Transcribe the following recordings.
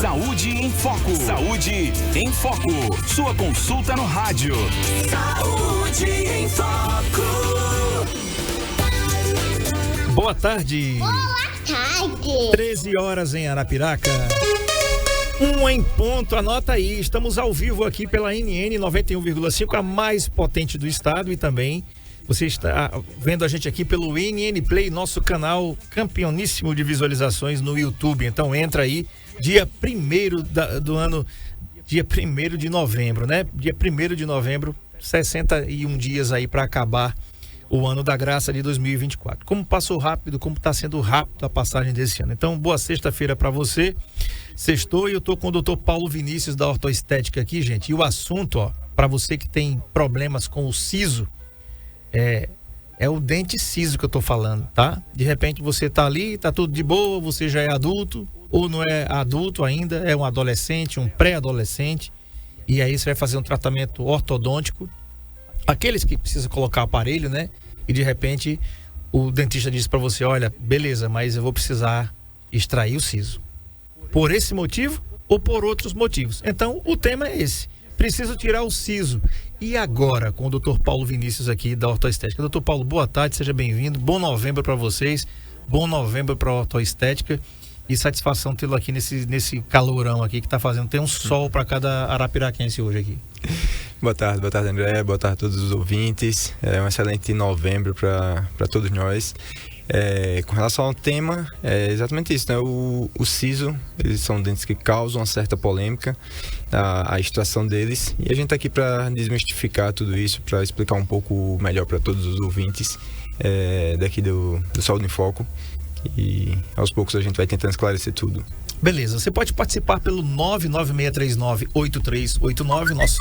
Saúde em Foco. Saúde em Foco. Sua consulta no rádio. Saúde em Foco. Boa tarde. Boa tarde. 13 horas em Arapiraca. 1 em ponto, anota aí. Estamos ao vivo aqui pela NN 91,5, a mais potente do estado, e também você está vendo a gente aqui pelo NN Play, nosso canal campeoníssimo de visualizações no YouTube. Então entra aí, dia 1º do ano, dia 1º de novembro, né? Dia 1º de novembro, 61 dias aí para acabar o ano da graça de 2024. Como passou rápido, como está sendo rápido a passagem desse ano. Então, boa sexta-feira para você. Sextou, e eu tô com o Dr. Paulo Vinícius da Ortoestética aqui, gente. E o assunto, ó, para você que tem problemas com o siso, é o dente siso que eu tô falando, tá? De repente você tá ali, tá tudo de boa, você já é adulto, ou não é adulto ainda, é um adolescente, um pré-adolescente, e aí você vai fazer um tratamento ortodôntico. Aqueles que precisam colocar aparelho, né? E de repente o dentista diz para você, olha, beleza, mas eu vou precisar extrair o siso. Por esse motivo ou por outros motivos. Então o tema é esse. Preciso tirar o siso. E agora, com o Dr. Paulo Vinícius aqui da Ortoestética. Dr. Paulo, boa tarde, seja bem-vindo. Bom novembro para vocês. Bom novembro para a Ortoestética. E satisfação tê-lo aqui nesse calorão aqui que tá fazendo. Tem um sol para cada arapiraquense hoje aqui. Boa tarde, André. Boa tarde a todos os ouvintes. É um excelente novembro para todos nós. Com relação ao tema, é exatamente isso, né? O siso, eles são dentes que causam uma certa polêmica, a extração deles. E a gente está aqui para desmistificar tudo isso, para explicar um pouco melhor para todos os ouvintes daqui do Saúde em Foco. E aos poucos a gente vai tentando esclarecer tudo. Beleza, você pode participar pelo 99639-8389,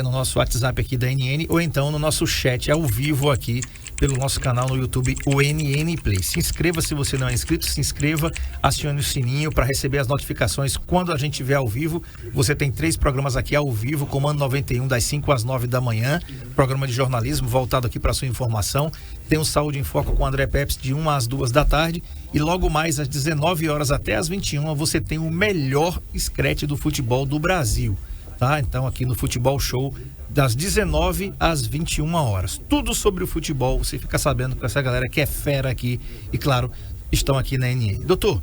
no nosso WhatsApp aqui da NN, ou então no nosso chat ao vivo aqui pelo nosso canal no YouTube, o NN Play. Se inscreva se você não é inscrito, se inscreva, acione o sininho para receber as notificações quando a gente estiver ao vivo. Você tem 3 programas aqui ao vivo, Comando 91 das 5 às 9 da manhã, programa de jornalismo voltado aqui para sua informação. Tem o Saúde em Foco com o André Peps de 1 às 2 da tarde, e logo mais às 19 horas até às 21 você tem o melhor scratch do futebol do Brasil, tá? Então aqui no Futebol Show, das 19 às 21 horas. Tudo sobre o futebol, você fica sabendo com essa galera que é fera aqui e, claro, estão aqui na NN. Doutor,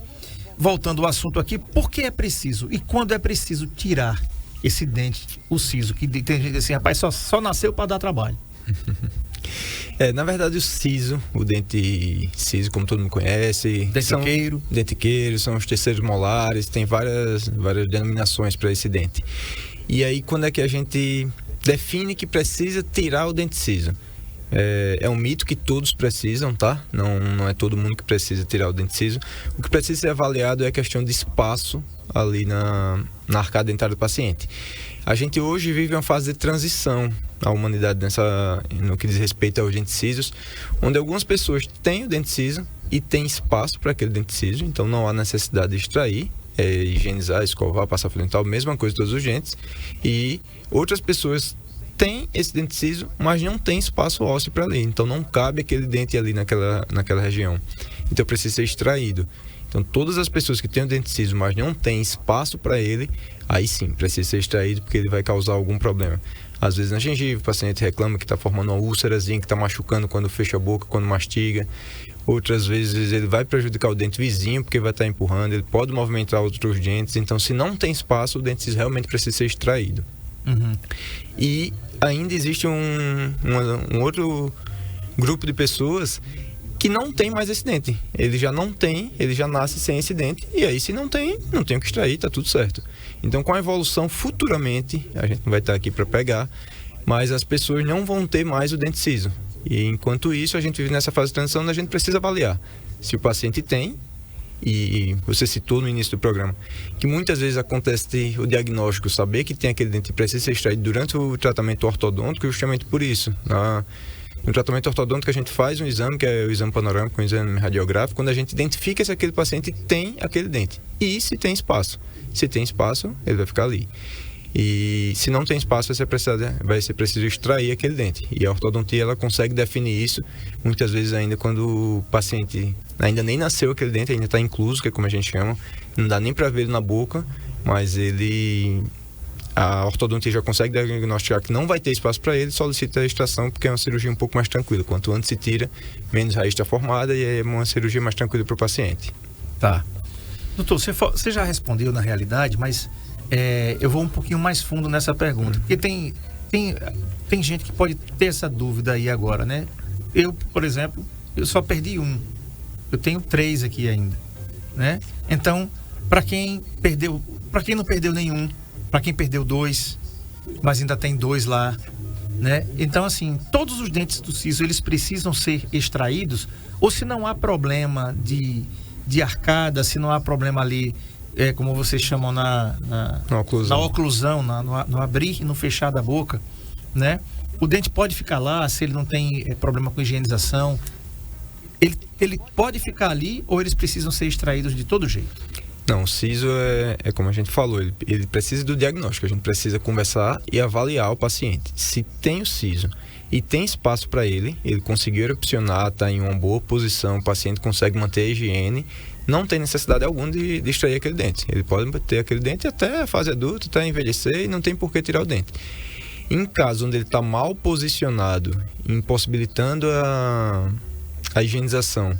voltando ao assunto aqui, por que é preciso e quando é preciso tirar esse dente, o siso, que tem gente assim, rapaz, só nasceu para dar trabalho? Na verdade, o dente siso, como todo mundo conhece, dentiqueiro, são os terceiros molares, tem várias denominações para esse dente. E aí, quando é que a gente define que precisa tirar o dente siso? É um mito que todos precisam, tá? Não é todo mundo que precisa tirar o dente siso. O que precisa ser avaliado é a questão de espaço ali na arcada dentária do paciente. A gente hoje vive uma fase de transição na humanidade no que diz respeito aos dentes sisos, onde algumas pessoas têm o dente siso e têm espaço para aquele dente siso, então não há necessidade de extrair, higienizar, escovar, passar fio dental, mesma coisa todos os dentes. E outras pessoas têm esse dente siso, mas não tem espaço ósseo para ali, então não cabe aquele dente ali naquela região, então precisa ser extraído. Então todas as pessoas que têm o dente siso, mas não têm espaço para ele, aí sim, precisa ser extraído, porque ele vai causar algum problema. Às vezes na gengiva, o paciente reclama que está formando uma úlcerazinha, que está machucando quando fecha a boca, quando mastiga. Outras vezes ele vai prejudicar o dente vizinho, porque vai estar empurrando, ele pode movimentar outros dentes. Então, se não tem espaço, o dente siso realmente precisa ser extraído. Uhum. E ainda existe um outro grupo de pessoas que não tem mais esse dente. Ele já nasce sem esse dente. E aí, se não tem o que extrair, tá tudo certo. Então, com a evolução, futuramente, a gente não vai estar aqui para pegar, mas as pessoas não vão ter mais o dente siso. E enquanto isso, a gente vive nessa fase de transição onde a gente precisa avaliar se o paciente tem. E você citou no início do programa que muitas vezes acontece o diagnóstico, saber que tem aquele dente que precisa ser extraído durante o tratamento ortodôntico, justamente por isso. No tratamento ortodôntico a gente faz um exame, que é o exame panorâmico, um exame radiográfico, quando a gente identifica se aquele paciente tem aquele dente e se tem espaço. Se tem espaço, ele vai ficar ali. E se não tem espaço, vai ser preciso extrair aquele dente. E a ortodontia, ela consegue definir isso, muitas vezes ainda quando o paciente ainda nem nasceu aquele dente, ainda está incluso, que é como a gente chama, não dá nem para ver ele na boca, mas a ortodontia já consegue diagnosticar que não vai ter espaço para ele, solicita a extração, porque é uma cirurgia um pouco mais tranquila. Quanto antes se tira, menos raiz está formada e é uma cirurgia mais tranquila para o paciente. Tá. Doutor, você já respondeu na realidade, mas eu vou um pouquinho mais fundo nessa pergunta. Porque tem gente que pode ter essa dúvida aí agora, né? Eu, por exemplo, eu só perdi um. Eu tenho 3 aqui ainda, né? Então, para quem não perdeu nenhum, para quem perdeu 2, mas ainda tem 2 lá, né? Então, assim, todos os dentes do siso, eles precisam ser extraídos, ou se não há problema de arcada, se não há problema ali, como vocês chamam na oclusão, no abrir e no fechar da boca, né? O dente pode ficar lá, se ele não tem problema com higienização, ele pode ficar ali, ou eles precisam ser extraídos de todo jeito? Não, o siso é como a gente falou, ele precisa do diagnóstico, a gente precisa conversar e avaliar o paciente. Se tem o siso e tem espaço para ele conseguiu erupcionar, está em uma boa posição, o paciente consegue manter a higiene, não tem necessidade alguma de extrair aquele dente. Ele pode ter aquele dente até a fase adulta, até envelhecer, e não tem por que tirar o dente. Em caso onde ele está mal posicionado, impossibilitando a higienização,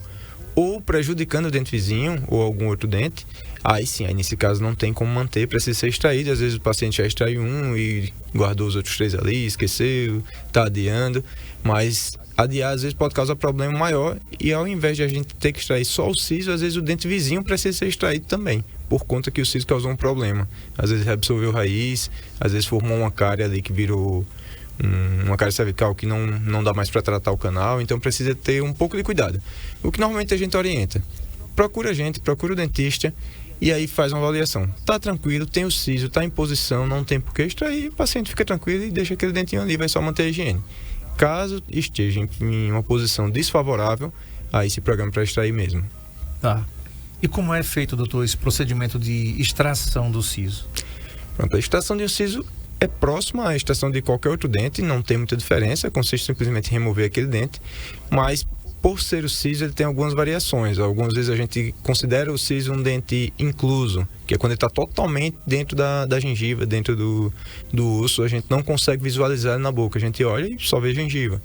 ou prejudicando o dente vizinho ou algum outro dente, aí sim, nesse caso não tem como manter, precisa ser extraído. Às vezes o paciente já extraiu um e guardou os outros 3 ali, esqueceu, está adiando, mas adiar às vezes pode causar problema maior, e ao invés de a gente ter que extrair só o siso, às vezes o dente vizinho precisa ser extraído também, por conta que o siso causou um problema. Às vezes reabsorveu raiz, às vezes formou uma cárie ali que virou uma cárie cervical que não dá mais para tratar o canal, então precisa ter um pouco de cuidado. O que normalmente a gente orienta: procura o dentista e aí faz uma avaliação. Tá tranquilo, tem o siso, tá em posição, não tem por que extrair, o paciente fica tranquilo e deixa aquele dentinho ali, vai só manter a higiene. Caso esteja em uma posição desfavorável, aí se programa para extrair mesmo. Tá. E como é feito, doutor, esse procedimento de extração do siso? Pronto, a extração de um siso é próxima à extração de qualquer outro dente, não tem muita diferença, consiste simplesmente em remover aquele dente, mas por ser o siso, ele tem algumas variações. Algumas vezes a gente considera o siso um dente incluso, que é quando ele está totalmente dentro da gengiva, dentro do osso, a gente não consegue visualizar ele na boca, a gente olha e só vê gengiva.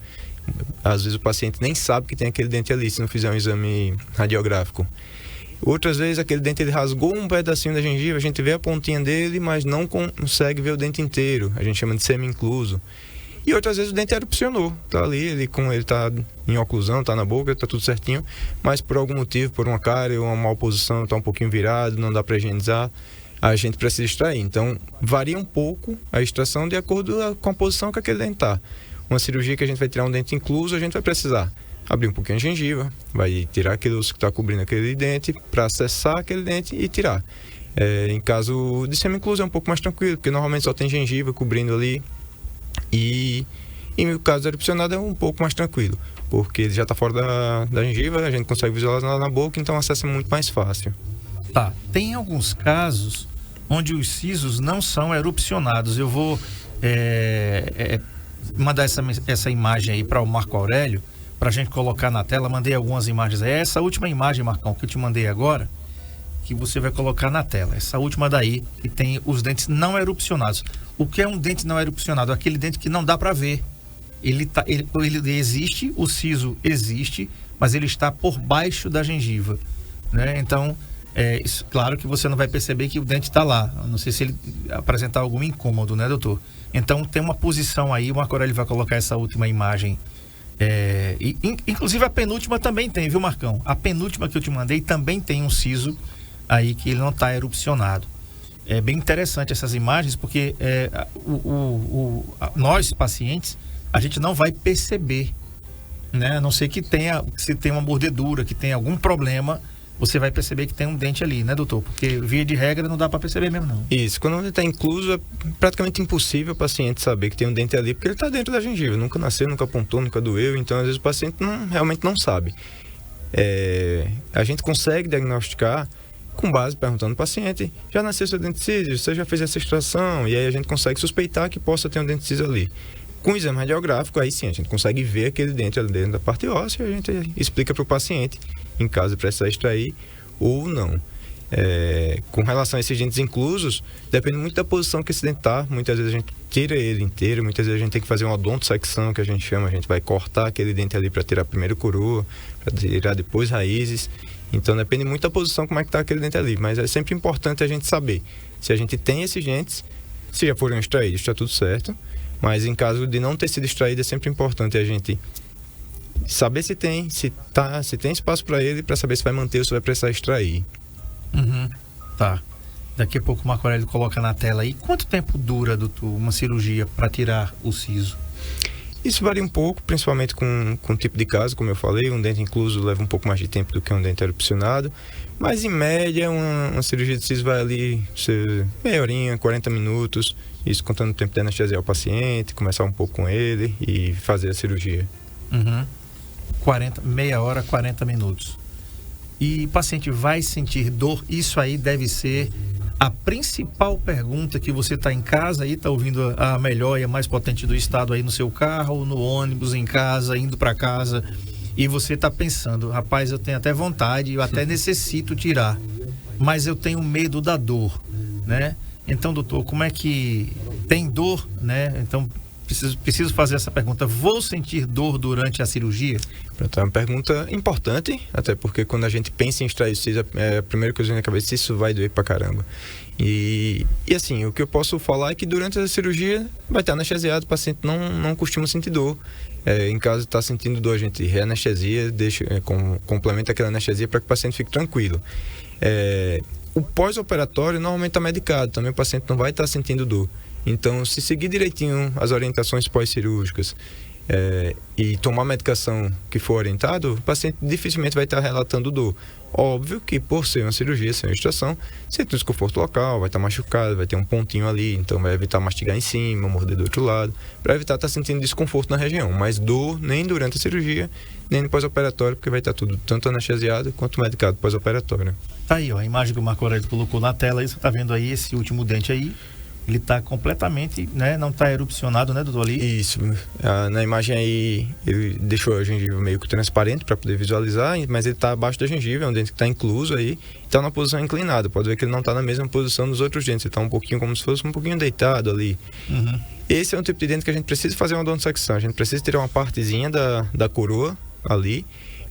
Às vezes o paciente nem sabe que tem aquele dente ali, se não fizer um exame radiográfico. Outras vezes aquele dente ele rasgou um pedacinho da gengiva, a gente vê a pontinha dele, mas não consegue ver o dente inteiro, a gente chama de semi-incluso. E outras vezes o dente erupcionou, tá ali, ele tá em oclusão, tá na boca, tá tudo certinho, mas por algum motivo, por uma cárie ou uma mal posição, tá um pouquinho virado, não dá para higienizar, a gente precisa extrair. Então varia um pouco a extração de acordo com a posição que aquele dente tá. Uma cirurgia que a gente vai tirar um dente incluso, a gente vai precisar abrir um pouquinho a gengiva, vai tirar aquele osso que está cobrindo aquele dente para acessar aquele dente e tirar. Em caso de semi-incluso é um pouco mais tranquilo, porque normalmente só tem gengiva cobrindo ali, e no caso da erupcionada é um pouco mais tranquilo, porque ele já está fora da gengiva, a gente consegue visualizar na boca, então o acesso é muito mais fácil. Tá, tem alguns casos onde os sisos não são erupcionados. Eu vou mandar essa imagem aí para o Marco Aurélio, para a gente colocar na tela. Mandei algumas imagens. É essa última imagem, Marcão, que eu te mandei agora, que você vai colocar na tela. Essa última daí, que tem os dentes não erupcionados. O que é um dente não erupcionado? Aquele dente que não dá para ver. Ele existe, o siso existe, mas ele está por baixo da gengiva, né? Então, claro que você não vai perceber que o dente está lá. Não sei se ele apresentar algum incômodo, né, doutor? Então, tem uma posição aí. O Marco Aurélio vai colocar essa última imagem. Inclusive a penúltima também tem, viu, Marcão? A penúltima que eu te mandei também tem um siso aí que ele não está erupcionado. É bem interessante essas imagens, porque nós, pacientes, a gente não vai perceber, né? A não ser que se tem uma mordedura, que tem algum problema, você vai perceber que tem um dente ali, né, doutor? Porque via de regra não dá para perceber mesmo, não. Isso, quando ele está incluso, é praticamente impossível o paciente saber que tem um dente ali, porque ele está dentro da gengiva, nunca nasceu, nunca apontou, nunca doeu, então às vezes o paciente realmente não sabe. A gente consegue diagnosticar com base perguntando ao paciente: já nasceu seu dente ciso? Você já fez essa extração? E aí a gente consegue suspeitar que possa ter um dente ciso ali. Com o exame radiográfico, aí sim, a gente consegue ver aquele dente ali dentro da parte óssea e a gente explica para o paciente, em caso de precisar extrair ou não. Com relação a esses dentes inclusos, depende muito da posição que esse dente está. Muitas vezes a gente tira ele inteiro, muitas vezes a gente tem que fazer uma odontosecção, que a gente chama. A gente vai cortar aquele dente ali para tirar primeiro coroa, para tirar depois raízes. Então depende muito da posição, como é que está aquele dente ali. Mas é sempre importante a gente saber se a gente tem esses dentes, se já foram extraídos, está tudo certo. Mas em caso de não ter sido extraído, é sempre importante a gente saber se tem espaço para ele, para saber se vai manter ou se vai precisar extrair. Tá. Daqui a pouco o Marco Aurélio coloca na tela aí. Quanto tempo dura, doutor, uma cirurgia para tirar o siso? Isso varia um pouco, principalmente com o tipo de caso, como eu falei. Um dente incluso leva um pouco mais de tempo do que um dente erupcionado. Mas, em média, uma cirurgia de siso vai ali ser meia horinha, 40 minutos. Isso contando o tempo de anestesiar o paciente, começar um pouco com ele e fazer a cirurgia. Meia hora, 40 minutos. E o paciente vai sentir dor? Isso aí deve ser a principal pergunta que você está em casa aí, está ouvindo a melhor e a mais potente do estado aí no seu carro, no ônibus, em casa, indo para casa, e você está pensando, rapaz, eu tenho até vontade, eu até necessito tirar, mas eu tenho medo da dor, né? Então, doutor, como é que tem dor, né? Então, preciso fazer essa pergunta. Vou sentir dor durante a cirurgia? É uma pergunta importante, até porque quando a gente pensa em extrair o siso, a primeira coisa na cabeça, isso vai doer pra caramba. E assim, o que eu posso falar é que durante a cirurgia vai estar anestesiado, o paciente não costuma sentir dor. Em caso de estar sentindo dor, a gente reanestesia, complementa aquela anestesia para que o paciente fique tranquilo. O pós-operatório normalmente está medicado, também o paciente não vai estar sentindo dor. Então, se seguir direitinho as orientações pós-cirúrgicas e tomar a medicação que for orientado, o paciente dificilmente vai estar relatando dor. Óbvio que por ser uma cirurgia, ser uma extração, sente um desconforto local, vai estar machucado, vai ter um pontinho ali, então vai evitar mastigar em cima, morder do outro lado, para evitar estar sentindo desconforto na região. Mas dor nem durante a cirurgia, nem no pós-operatório, porque vai estar tudo tanto anestesiado quanto medicado pós-operatório. Tá aí, ó, a imagem que o Marco Aurélio colocou na tela, aí você tá vendo aí esse último dente aí. Ele está completamente, né? Não está erupcionado, né, doutor? Ali? Isso. Na imagem aí, ele deixou a gengiva meio que transparente para poder visualizar, mas ele está abaixo da gengiva, é um dente que está incluso aí, está na posição inclinada. Pode ver que ele não está na mesma posição dos outros dentes, ele está um pouquinho como se fosse um pouquinho deitado ali. Esse é um tipo de dente que a gente precisa fazer uma odontosecção. A gente precisa tirar uma partezinha da coroa ali,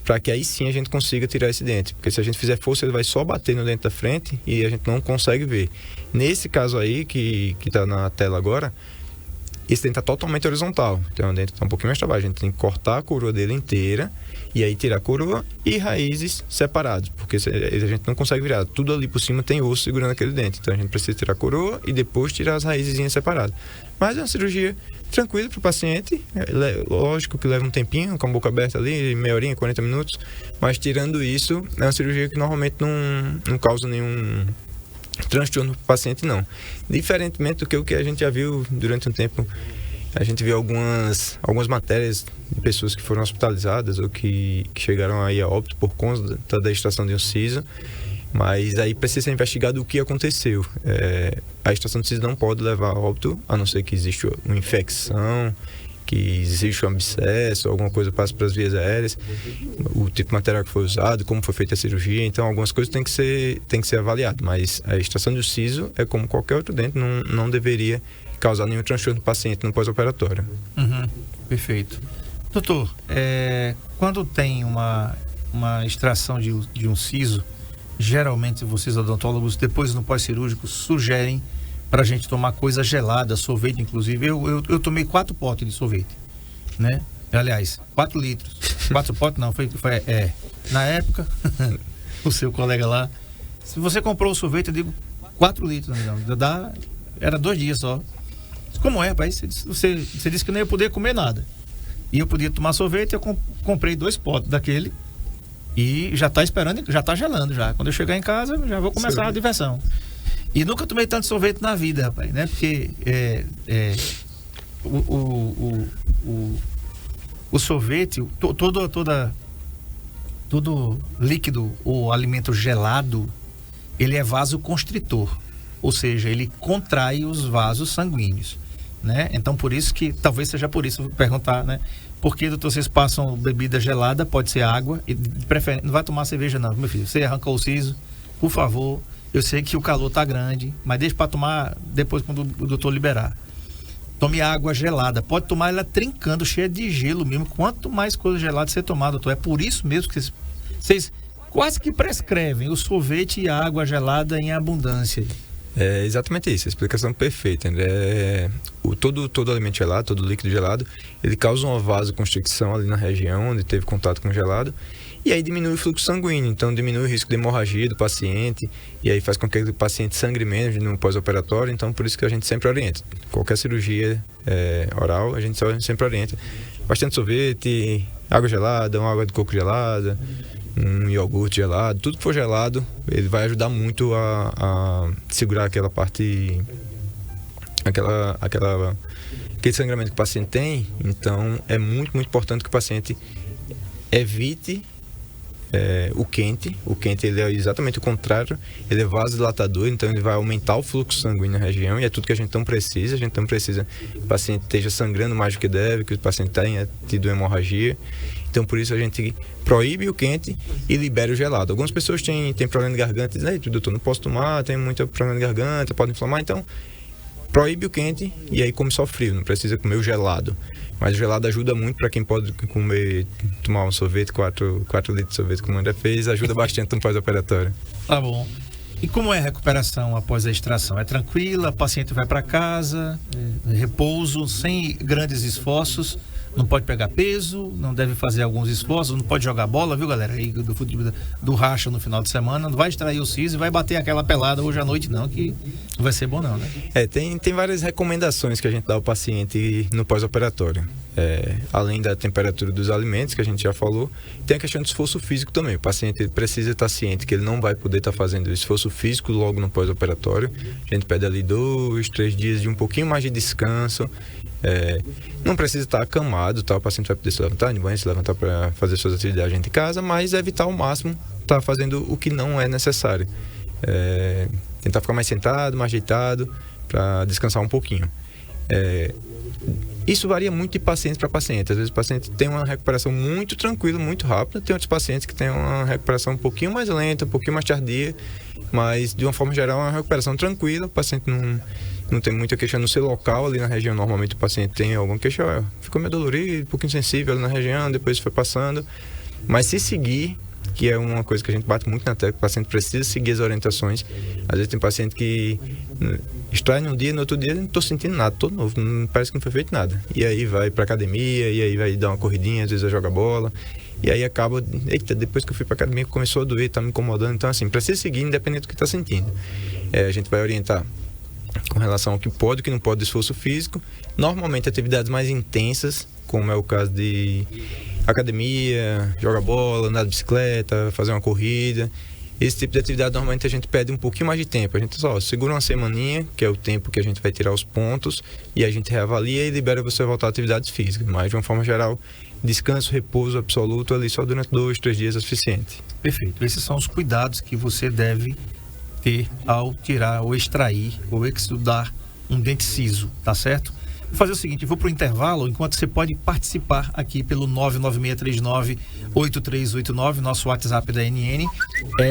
para que aí sim a gente consiga tirar esse dente. Porque se a gente fizer força, ele vai só bater no dente da frente e a gente não consegue ver. Nesse caso aí, que está na tela agora, esse dente está totalmente horizontal. Então, o dente está um pouquinho mais trabalho. A gente tem que cortar a coroa dele inteira e aí tirar a coroa e raízes separados. Porque a gente não consegue virar. Tudo ali por cima tem osso segurando aquele dente. Então, a gente precisa tirar a coroa e depois tirar as raízezinhas separadas. Mas é uma cirurgia tranquila para o paciente. Lógico que leva um tempinho, com a boca aberta ali, meia horinha, 40 minutos. Mas tirando isso, é uma cirurgia que normalmente não causa nenhum transtorno para o paciente, não. Diferentemente do que a gente já viu durante um tempo. A gente viu algumas matérias de pessoas que foram hospitalizadas ou que chegaram aí a óbito por conta da extração de um siso. Mas aí precisa ser investigado o que aconteceu. A extração de siso não pode levar a óbito, a não ser que exista uma infecção, que existe um abscesso, alguma coisa passa para as vias aéreas, o tipo de material que foi usado, como foi feita a cirurgia. Então, algumas coisas tem que ser avaliado. Mas a extração do siso é como qualquer outro dente, não deveria causar nenhum transtorno no paciente no pós-operatório. Perfeito. Doutor, quando tem uma extração de um siso, geralmente vocês odontólogos, depois no pós-cirúrgico, sugerem para a gente tomar coisa gelada, sorvete inclusive. Eu tomei 4 potes de sorvete, né? Aliás, 4 litros. 4 potes não, foi na época, o seu colega lá, se você comprou o sorvete, eu digo 4 litros, não, era 2 dias só. Como é, pai? Você disse que não ia poder comer nada. E eu podia tomar sorvete, eu comprei 2 potes daquele. E já tá esperando, já tá gelando já. Quando eu chegar em casa, já vou começar a diversão. E nunca tomei tanto sorvete na vida, rapaz, né? Porque o sorvete, todo líquido ou alimento gelado, ele é vasoconstritor. Ou seja, ele contrai os vasos sanguíneos, né? Então, por isso que, talvez seja por isso, perguntar, né? Porque, doutor, vocês passam bebida gelada, pode ser água, e de preferência, não vai tomar cerveja não, meu filho. Você arrancou o siso, por favor, eu sei que o calor tá grande, mas deixa para tomar depois quando o doutor liberar. Tome água gelada. Pode tomar ela trincando, cheia de gelo mesmo. Quanto mais coisa gelada você tomar, doutor. É por isso mesmo que vocês quase que prescrevem o sorvete e a água gelada em abundância. É exatamente isso, a explicação perfeita, André. Todo alimento gelado, todo líquido gelado, ele causa uma vasoconstricção ali na região onde teve contato com o gelado, e aí diminui o fluxo sanguíneo, então diminui o risco de hemorragia do paciente, e aí faz com que o paciente sangre menos no pós-operatório. Então por isso que a gente sempre orienta, qualquer cirurgia oral, a gente sempre orienta bastante sorvete, água gelada, uma água de coco gelada, um iogurte gelado, tudo que for gelado, ele vai ajudar muito a segurar aquela parte, aquele sangramento que o paciente tem. Então é muito, muito importante que o paciente evite o quente. O quente, ele é exatamente o contrário, ele é vasodilatador, então ele vai aumentar o fluxo sanguíneo na região, e é tudo que a gente não precisa. A gente não precisa que o paciente esteja sangrando mais do que deve, que o paciente tenha tido hemorragia. Então por isso a gente proíbe o quente e libera o gelado. Algumas pessoas têm problema de garganta e dizem: doutor, não posso tomar, tenho muito problema de garganta, pode inflamar. Então proíbe o quente e aí come só frio, não precisa comer o gelado. Mas o gelado ajuda muito para quem pode tomar um sorvete, 4 litros de sorvete, como o André fez, ajuda bastante no pós-operatório. Tá bom. E como é a recuperação após a extração? É tranquila? O paciente vai para casa, repouso, sem grandes esforços? Não pode pegar peso, não deve fazer alguns esforços, não pode jogar bola, viu, galera? Aí do racha no final de semana, não vai extrair o siso e vai bater aquela pelada hoje à noite, não, que não vai ser bom, não, né? Tem várias recomendações que a gente dá ao paciente no pós-operatório. Além da temperatura dos alimentos, que a gente já falou, tem a questão do esforço físico também. O paciente precisa estar ciente que ele não vai poder estar fazendo esforço físico logo no pós-operatório. A gente pede ali 2, 3 dias de um pouquinho mais de descanso. Não precisa estar acamado, tá? O paciente vai poder se levantar de banho, se levantar para fazer suas atividades dentro de casa, mas evitar ao máximo estar fazendo o que não é necessário. Tentar ficar mais sentado, mais deitado, para descansar um pouquinho. Isso varia muito de paciente para paciente. Às vezes o paciente tem uma recuperação muito tranquila, muito rápida. Tem outros pacientes que têm uma recuperação um pouquinho mais lenta, um pouquinho mais tardia, mas de uma forma geral é uma recuperação tranquila. O paciente não tem muita queixa no seu local ali na região. Normalmente o paciente tem alguma queixa, ficou meio dolorido, um pouquinho sensível ali na região, depois foi passando. Mas se seguir, que é uma coisa que a gente bate muito na tecla, o paciente precisa seguir as orientações. Às vezes tem paciente que extrai num dia, no outro dia não estou sentindo nada, todo novo, parece que não foi feito nada. E aí vai pra academia, e aí vai dar uma corridinha, às vezes vai jogar bola, e aí acaba, eita, depois que eu fui pra academia começou a doer, tá me incomodando. Então assim, precisa seguir independente do que está sentindo. A gente vai orientar com relação ao que pode e que não pode de esforço físico. Normalmente atividades mais intensas, como é o caso de academia, jogar bola, andar de bicicleta, fazer uma corrida. Esse tipo de atividade normalmente a gente pede um pouquinho mais de tempo. A gente só segura uma semaninha, que é o tempo que a gente vai tirar os pontos, e a gente reavalia e libera você voltar a atividades físicas. Mas de uma forma geral, descanso, repouso absoluto ali só durante 2, 3 dias é suficiente. Perfeito. Esses são os cuidados que você deve ter ao tirar ou extrair ou exudar um dente ciso, tá certo? Vou fazer o seguinte, eu vou pro intervalo, enquanto você pode participar aqui pelo 99639-8389, nosso WhatsApp da NN,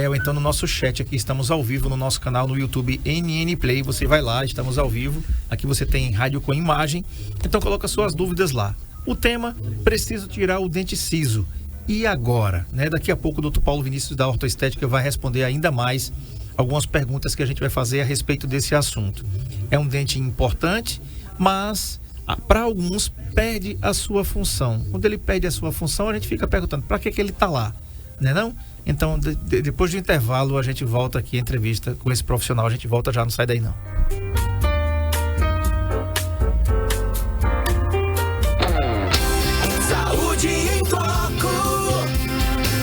ou então no nosso chat aqui, estamos ao vivo no nosso canal no YouTube NN Play, você vai lá, estamos ao vivo, aqui você tem rádio com imagem, então coloca suas dúvidas lá. O tema, preciso tirar o dente ciso, e agora? Né? Daqui a pouco o Dr. Paulo Vinícius da Ortoestética vai responder ainda mais algumas perguntas que a gente vai fazer a respeito desse assunto. É um dente importante, mas para alguns perde a sua função. Quando ele perde a sua função, a gente fica perguntando para que ele está lá, né não? Então, depois do intervalo, a gente volta aqui a entrevista com esse profissional. A gente volta já, não sai daí não. Saúde em Foco,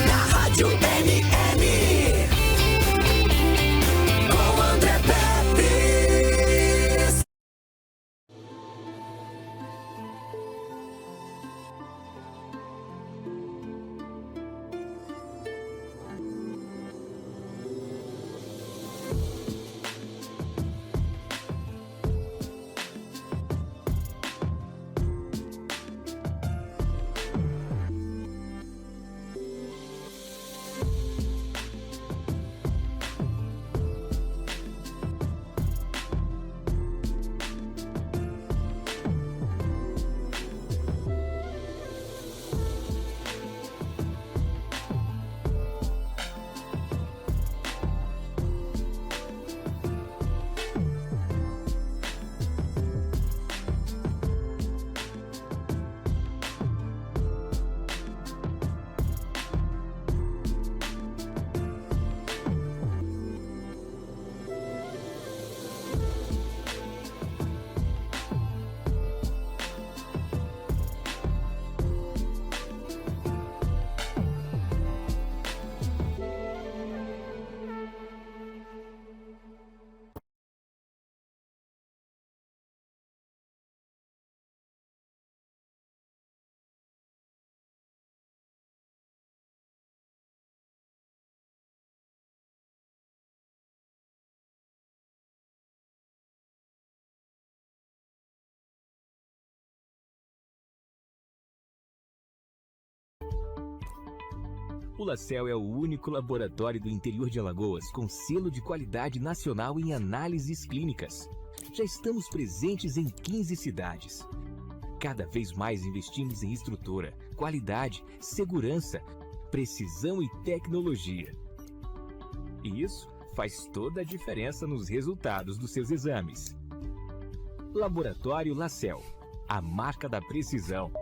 na Rádio NN. O LaCell é o único laboratório do interior de Alagoas com selo de qualidade nacional em análises clínicas. Já estamos presentes em 15 cidades. Cada vez mais investimos em estrutura, qualidade, segurança, precisão e tecnologia. E isso faz toda a diferença nos resultados dos seus exames. Laboratório LaCell, a marca da precisão.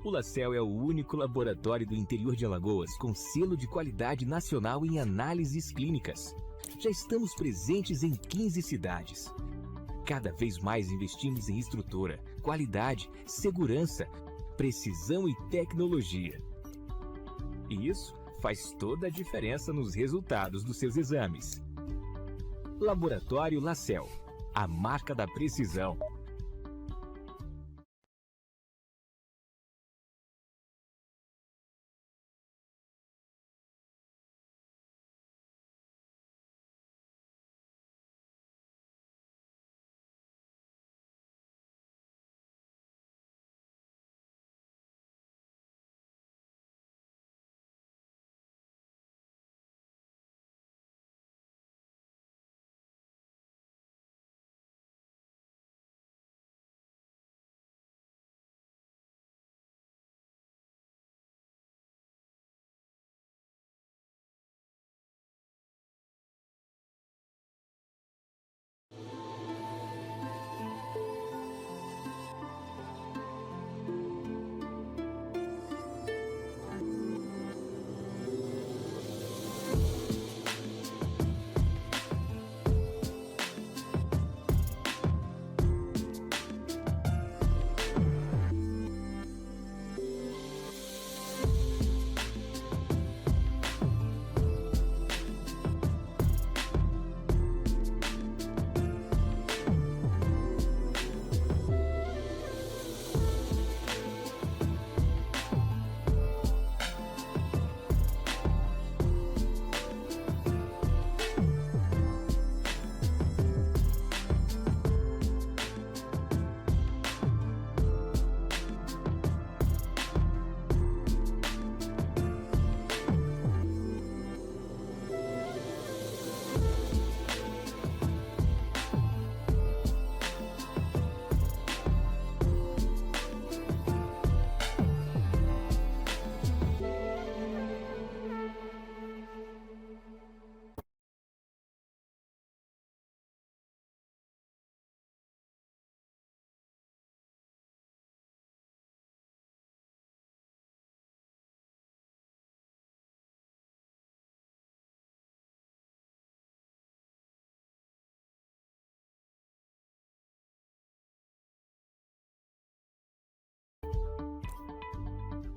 O LaCell é o único laboratório do interior de Alagoas com selo de qualidade nacional em análises clínicas. Já estamos presentes em 15 cidades. Cada vez mais investimos em estrutura, qualidade, segurança, precisão e tecnologia. E isso faz toda a diferença nos resultados dos seus exames. Laboratório LaCell, a marca da precisão.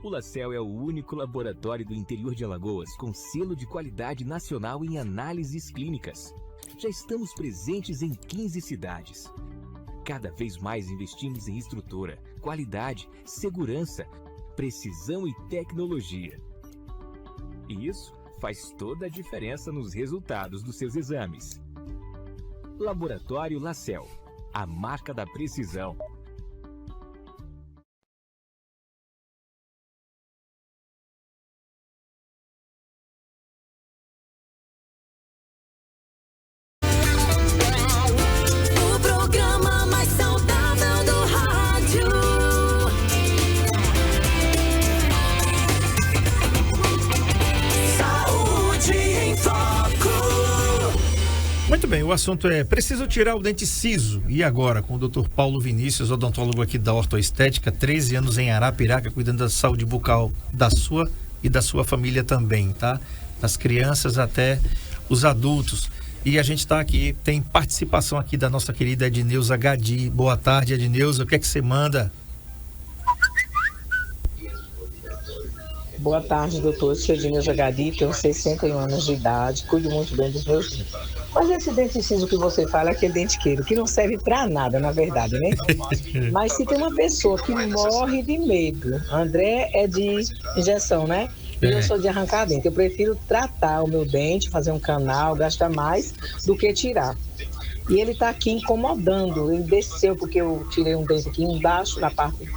O LaCell é o único laboratório do interior de Alagoas com selo de qualidade nacional em análises clínicas. Já estamos presentes em 15 cidades. Cada vez mais investimos em estrutura, qualidade, segurança, precisão e tecnologia. E isso faz toda a diferença nos resultados dos seus exames. Laboratório LaCell, a marca da precisão. O programa mais saudável do rádio. Saúde em Foco. Muito bem, o assunto é preciso tirar o dente siso. E agora, com o Dr. Paulo Vinícius, odontólogo aqui da Ortoestética, 13 anos em Arapiraca, cuidando da saúde bucal da sua e da sua família também, tá? Das crianças até os adultos. E a gente está aqui, tem participação aqui da nossa querida Edneuza Gadi. Boa tarde, Edneuza, o que é que você manda? Boa tarde, doutor. Sou Edneuza Gadi, tenho 61 anos de idade, cuido muito bem dos meus dentes. Mas esse dente siso que você fala é aquele dentiqueiro, que não serve pra nada, na verdade, né? Mas se tem uma pessoa que morre de medo, André é de injeção, né? E eu sou de arrancar dente. Eu prefiro tratar o meu dente, fazer um canal, gastar mais do que tirar. E ele tá aqui incomodando. Ele desceu porque eu tirei um dente aqui embaixo, na parte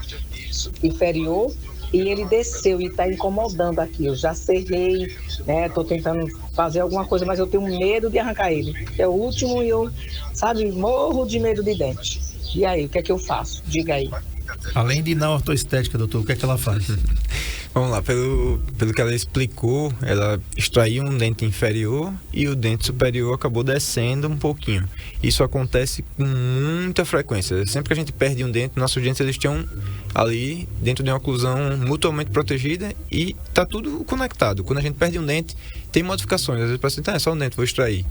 inferior, e ele desceu e está incomodando aqui. Eu já serrei, né? Tô tentando fazer alguma coisa, mas eu tenho medo de arrancar ele. É o último e eu, sabe, morro de medo de dente. E aí, o que é que eu faço? Diga aí. Além de ir na ortoestética, doutor, o que é que ela faz? Vamos lá, pelo que ela explicou, ela extraiu um dente inferior e o dente superior acabou descendo um pouquinho. Isso acontece com muita frequência. Sempre que a gente perde um dente, nossos dentes eles estão ali dentro de uma oclusão mutuamente protegida e tá tudo conectado. Quando a gente perde um dente, tem modificações. Às vezes o paciente, é só um dente, vou extrair.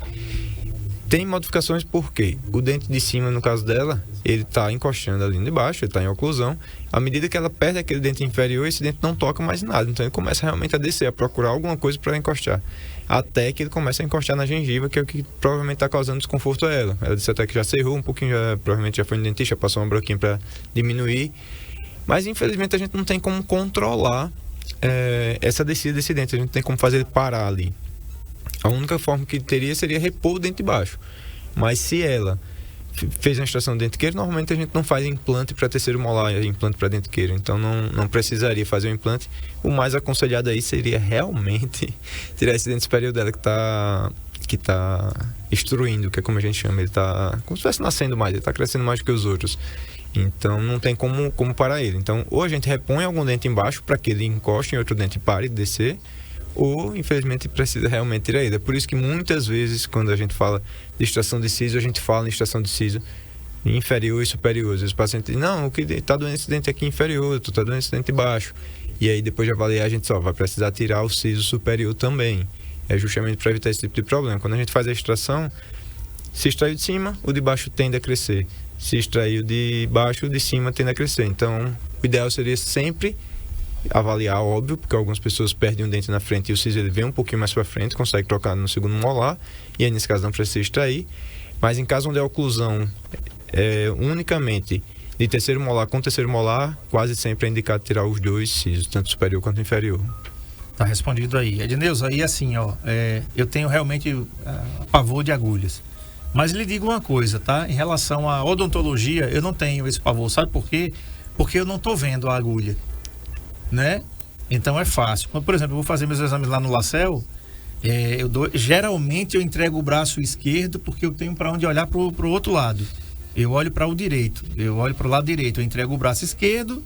Tem modificações porque o dente de cima, no caso dela, ele está encostando ali de baixo, ele está em oclusão. À medida que ela perde aquele dente inferior, esse dente não toca mais nada. Então ele começa realmente a descer, a procurar alguma coisa para encostar. Até que ele começa a encostar na gengiva, que é o que provavelmente está causando desconforto a ela. Ela disse até que já cerrou um pouquinho, provavelmente já foi no dentista, passou uma broquinha para diminuir. Mas infelizmente a gente não tem como controlar essa descida desse dente, a gente não tem como fazer ele parar ali. A única forma que teria seria repor o dente de baixo. Mas se ela fez uma extração de dentiqueiro, normalmente a gente não faz implante para terceiro molar, implante para dentiqueiro. Então não precisaria fazer um implante. O mais aconselhado aí seria realmente tirar esse dente superior dela que tá instruindo, que é como a gente chama. Ele tá como se estivesse nascendo mais, ele tá crescendo mais do que os outros. Então não tem como parar ele. Então ou a gente repõe algum dente embaixo para que ele encoste em outro dente e pare de descer, ou infelizmente precisa realmente tirar ele. É por isso que muitas vezes quando a gente fala de extração de siso, a gente fala em extração de siso inferior e superior. Às vezes o paciente diz, não, o que está doendo esse dente aqui inferior, tu está doendo esse dente baixo. E aí depois de avaliar a gente só vai precisar tirar o siso superior também. É justamente para evitar esse tipo de problema. Quando a gente faz a extração, se extraiu de cima, o de baixo tende a crescer. Se extraiu de baixo, o de cima tende a crescer. Então o ideal seria sempre avaliar, óbvio, porque algumas pessoas perdem um dente na frente e o siso ele vem um pouquinho mais para frente, consegue trocar no segundo molar, e aí nesse caso não precisa extrair. Mas em caso onde a oclusão unicamente de terceiro molar com terceiro molar, quase sempre é indicado tirar os dois sisos, tanto superior quanto inferior. Tá respondido aí. Edneuza, aí assim, ó, eu tenho realmente pavor de agulhas. Mas lhe digo uma coisa, tá? Em relação à odontologia, eu não tenho esse pavor. Sabe por quê? Porque eu não tô vendo a agulha, né? Então é fácil. Por exemplo, eu vou fazer meus exames lá no LaCell, geralmente eu entrego o braço esquerdo porque eu tenho para onde olhar pro outro lado. Eu olho para o direito, eu olho para o lado direito, eu entrego o braço esquerdo,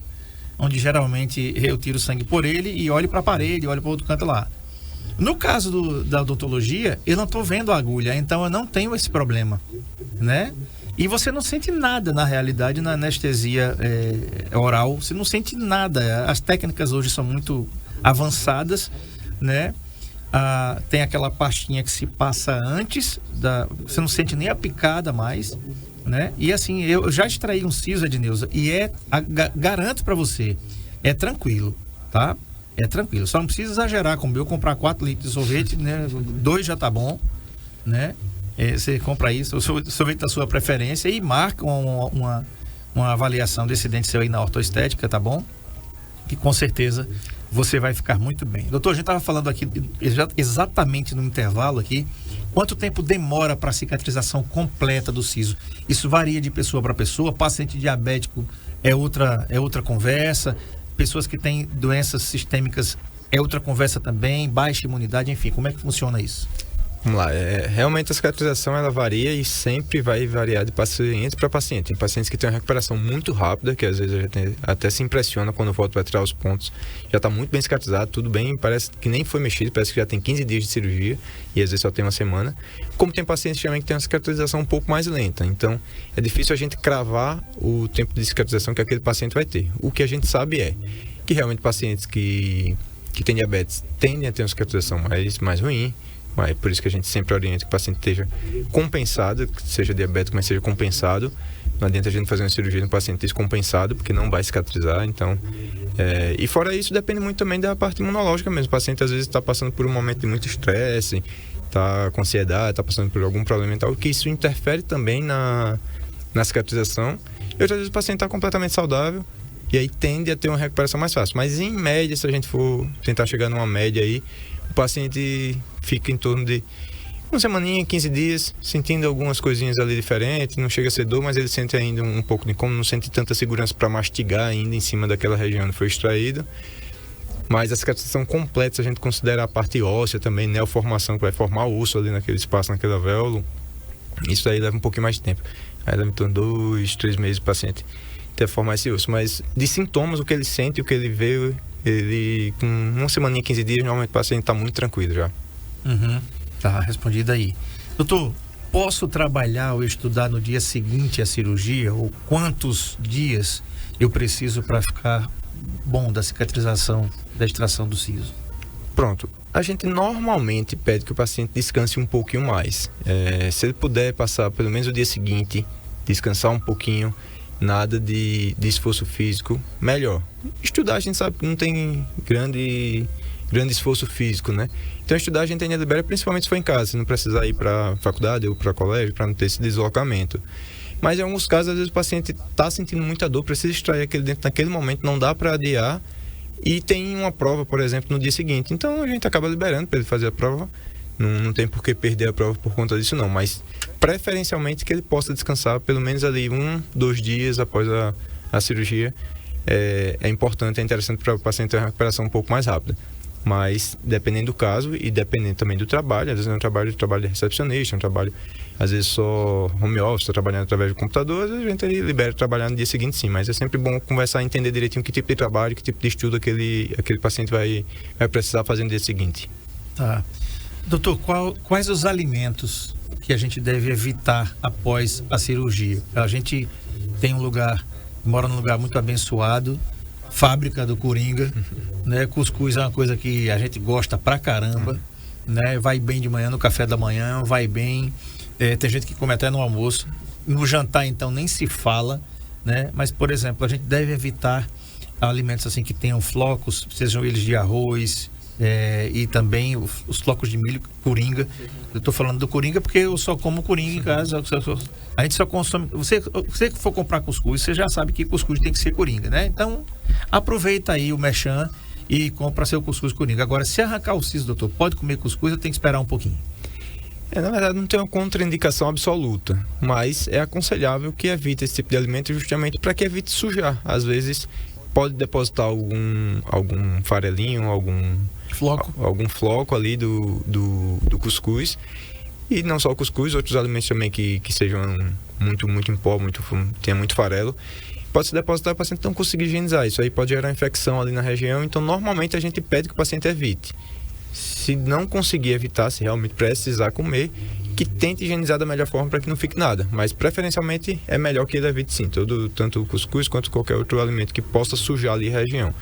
onde geralmente eu tiro sangue por ele, e olho para a parede, olho para outro canto lá. No caso da odontologia, eu não estou vendo a agulha, então eu não tenho esse problema, né? E você não sente nada, na realidade, na anestesia oral. Você não sente nada. As técnicas hoje são muito avançadas, né? Tem aquela pastinha que se passa antes, você não sente nem a picada mais, né? E assim, eu já extraí um siso, Edneuza, e garanto para você, é tranquilo, tá? É tranquilo. Só não precisa exagerar, como eu comprar 4 litros de sorvete, né? 2 já tá bom, né? Você compra isso, o sorvete da sua preferência e marca uma avaliação desse dente seu aí na ortoestética, tá bom? Que com certeza você vai ficar muito bem. Doutor, a gente estava falando aqui exatamente no intervalo aqui, quanto tempo demora para a cicatrização completa do siso? Isso varia de pessoa para pessoa. Paciente diabético é outra conversa. Pessoas que têm doenças sistêmicas é outra conversa também. Baixa imunidade, enfim, como é que funciona isso? Vamos lá, realmente a cicatrização ela varia e sempre vai variar de paciente para paciente. Tem pacientes que têm uma recuperação muito rápida, que às vezes a gente até se impressiona quando volta para tirar os pontos. Já está muito bem cicatrizado, tudo bem, parece que nem foi mexido, parece que já tem 15 dias de cirurgia e às vezes só tem uma semana. Como tem pacientes também que tem uma cicatrização um pouco mais lenta, então é difícil a gente cravar o tempo de cicatrização que aquele paciente vai ter. O que a gente sabe é que realmente pacientes que têm diabetes tendem a ter uma cicatrização mais ruim. É por isso que a gente sempre orienta que o paciente esteja compensado, que seja diabético, mas seja compensado. Não adianta a gente fazer uma cirurgia no paciente descompensado, porque não vai cicatrizar. Então, e fora isso, depende muito também da parte imunológica mesmo. O paciente às vezes está passando por um momento de muito estresse, está com ansiedade, está passando por algum problema mental, que isso interfere também na cicatrização. E outras vezes o paciente está completamente saudável e aí tende a ter uma recuperação mais fácil. Mas em média, se a gente for tentar chegar numa média aí, o paciente fica em torno de uma semaninha, 15 dias, sentindo algumas coisinhas ali diferentes, não chega a ser dor, mas ele sente ainda um pouco de incômodo, não sente tanta segurança para mastigar ainda em cima daquela região onde foi extraído. Mas a cicatrização completa, se a gente considera a parte óssea também, neoformação, que vai formar o osso ali naquele espaço, naquele alvéolo, isso aí leva um pouquinho mais de tempo. Aí leva em torno de 2, 3 meses o paciente até formar esse osso. Mas de sintomas, o que ele sente, o que ele vê, ele com uma semaninha, 15 dias, normalmente o paciente está muito tranquilo já. Tá respondido aí. Doutor, posso trabalhar ou estudar no dia seguinte à cirurgia? Ou quantos dias eu preciso para ficar bom da cicatrização, da extração do siso? Pronto. A gente normalmente pede que o paciente descanse um pouquinho mais. Se ele puder passar pelo menos o dia seguinte, descansar um pouquinho, nada de esforço físico, melhor. Estudar a gente sabe que não tem grande esforço físico, né? Então estudar a gente ainda libera, principalmente se for em casa, se não precisar ir para faculdade ou para colégio, para não ter esse deslocamento. Mas em alguns casos, às vezes o paciente está sentindo muita dor, precisa extrair aquele dente naquele momento, não dá para adiar, e tem uma prova, por exemplo, no dia seguinte. Então a gente acaba liberando para ele fazer a prova. Não tem por que perder a prova por conta disso não, mas preferencialmente que ele possa descansar pelo menos ali 1, 2 dias após a cirurgia. É importante, é interessante para o paciente ter uma recuperação um pouco mais rápida. Mas dependendo do caso e dependendo também do trabalho, às vezes é um trabalho de recepcionista, um trabalho às vezes só home office, está trabalhando através do computador, às vezes a gente libera trabalhar no dia seguinte sim, mas é sempre bom conversar e entender direitinho que tipo de trabalho, que tipo de estudo aquele paciente vai precisar fazer no dia seguinte. Tá. Doutor, quais os alimentos que a gente deve evitar após a cirurgia? A gente mora num lugar muito abençoado, fábrica do Coringa, né? Cuscuz é uma coisa que a gente gosta pra caramba, né? Vai bem de manhã no café da manhã, vai bem, tem gente que come até no almoço, no jantar então nem se fala, né? Mas, por exemplo, a gente deve evitar alimentos assim que tenham flocos, sejam eles de arroz, e também os flocos de milho, coringa. Eu estou falando do coringa porque eu só como coringa em casa. A gente só consome. Você que for comprar cuscuz, você já sabe que cuscuz tem que ser coringa, né? Então, aproveita aí o merchan e compra seu cuscuz coringa. Agora, se arrancar o siso, doutor, pode comer cuscuz ou tem que esperar um pouquinho? Na verdade, não tem uma contraindicação absoluta, mas é aconselhável que evite esse tipo de alimento justamente para que evite sujar. Às vezes, pode depositar algum farelinho, algum floco ali do cuscuz, e não só o cuscuz, outros alimentos também que sejam muito em pó, tenha muito farelo, pode se depositar e o paciente não conseguir higienizar. Isso aí pode gerar infecção ali na região, então normalmente a gente pede que o paciente evite. Se não conseguir evitar, se realmente precisar comer, que tente higienizar da melhor forma para que não fique nada, mas preferencialmente é melhor que ele evite sim, tanto o cuscuz quanto qualquer outro alimento que possa sujar ali a região.